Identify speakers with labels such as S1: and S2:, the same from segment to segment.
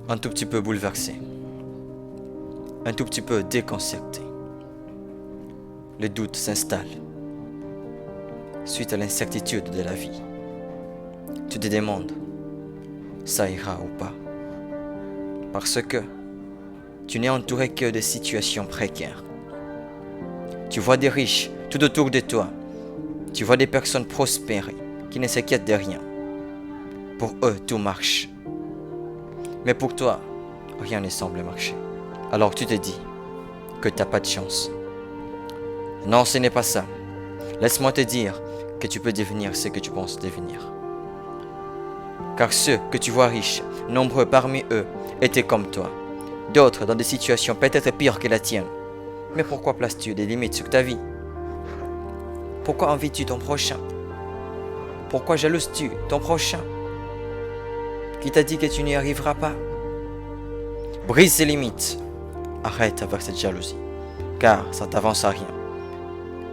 S1: un tout petit peu bouleversé, un tout petit peu déconcerté. Le doute s'installe suite à l'incertitude de la vie. Tu te demandes, ça ira ou pas? Parce que tu n'es entouré que de situations précaires. Tu vois des riches tout autour de toi. Tu vois des personnes prospérer qui ne s'inquiètent de rien. Pour eux, tout marche. Mais pour toi, rien ne semble marcher. Alors tu te dis que tu n'as pas de chance. Non, ce n'est pas ça. Laisse-moi te dire que tu peux devenir ce que tu penses devenir. Car ceux que tu vois riches, nombreux parmi eux, étaient comme toi. D'autres dans des situations peut-être pires que la tienne. Mais pourquoi places-tu des limites sur ta vie? Pourquoi envies-tu ton prochain? Pourquoi jalouses-tu ton prochain? Qui t'a dit que tu n'y arriveras pas? Brise ces limites. Arrête avec cette jalousie, car ça t'avance à rien.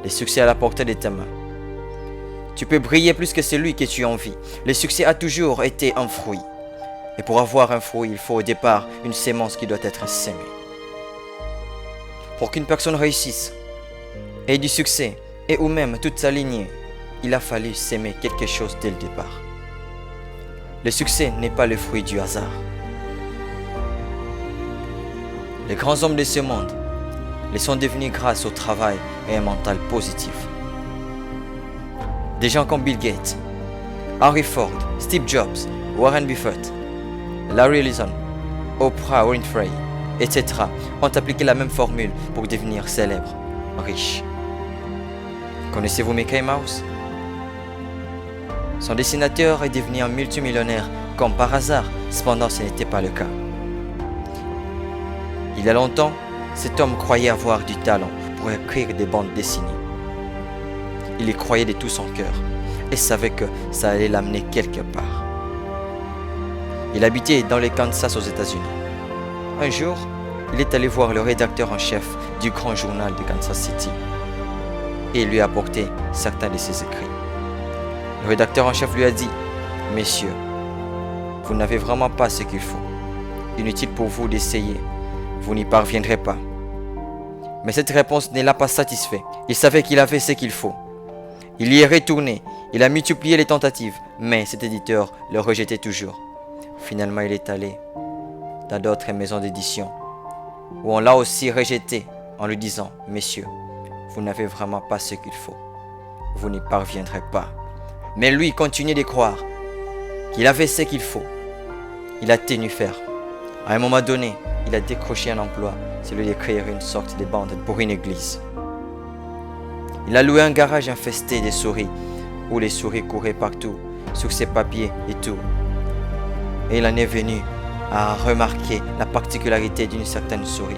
S1: Le succès est à la portée de tes mains. Tu peux briller plus que celui que tu envies. Le succès a toujours été un fruit. Et pour avoir un fruit, il faut au départ une sémence qui doit être sémée. Pour qu'une personne réussisse, ait du succès, et ou même toute sa lignée, il a fallu s'aimer quelque chose dès le départ. Le succès n'est pas le fruit du hasard. Les grands hommes de ce monde les sont devenus grâce au travail et un mental positif. Des gens comme Bill Gates, Henry Ford, Steve Jobs, Warren Buffett, Larry Ellison, Oprah Winfrey, etc. ont appliqué la même formule pour devenir célèbres, riches. Connaissez-vous Mickey Mouse? Son dessinateur est devenu un multimillionnaire comme par hasard, cependant ce n'était pas le cas. Il y a longtemps, cet homme croyait avoir du talent pour écrire des bandes dessinées. Il y croyait de tout son cœur et savait que ça allait l'amener quelque part. Il habitait dans le Kansas aux États-Unis. Un jour, il est allé voir le rédacteur en chef du grand journal de Kansas City et il lui a apporté certains de ses écrits. Le rédacteur en chef lui a dit: « Messieurs, vous n'avez vraiment pas ce qu'il faut. Inutile pour vous d'essayer, vous n'y parviendrez pas. » Mais cette réponse ne l'a pas satisfait. Il savait qu'il avait ce qu'il faut. Il y est retourné, il a multiplié les tentatives, mais cet éditeur le rejetait toujours. Finalement, il est allé dans d'autres maisons d'édition, où on l'a aussi rejeté en lui disant: « Messieurs, vous n'avez vraiment pas ce qu'il faut. Vous n'y parviendrez pas. » Mais lui continuait de croire qu'il avait ce qu'il faut. Il a tenu ferme. À un moment donné, il a décroché un emploi, celui d'écrire une sorte de bande pour une église. Il a loué un garage infesté de souris, où les souris couraient partout, sur ses papiers et tout. Et il en est venu à remarquer la particularité d'une certaine souris.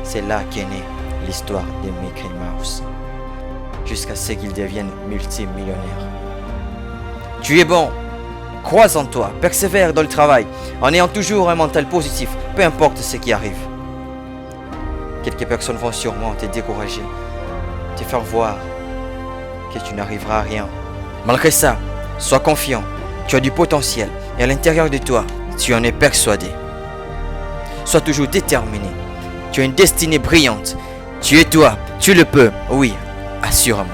S1: C'est là qu'est née l'histoire de Mickey Mouse, jusqu'à ce qu'il devienne multimillionnaire. Tu es bon, crois en toi, persévère dans le travail, en ayant toujours un mental positif, peu importe ce qui arrive. Quelques personnes vont sûrement te décourager, te faire voir que tu n'arriveras à rien. Malgré ça, sois confiant, tu as du potentiel et à l'intérieur de toi, tu en es persuadé. Sois toujours déterminé, tu as une destinée brillante. Tu es toi, tu le peux, oui, assurément.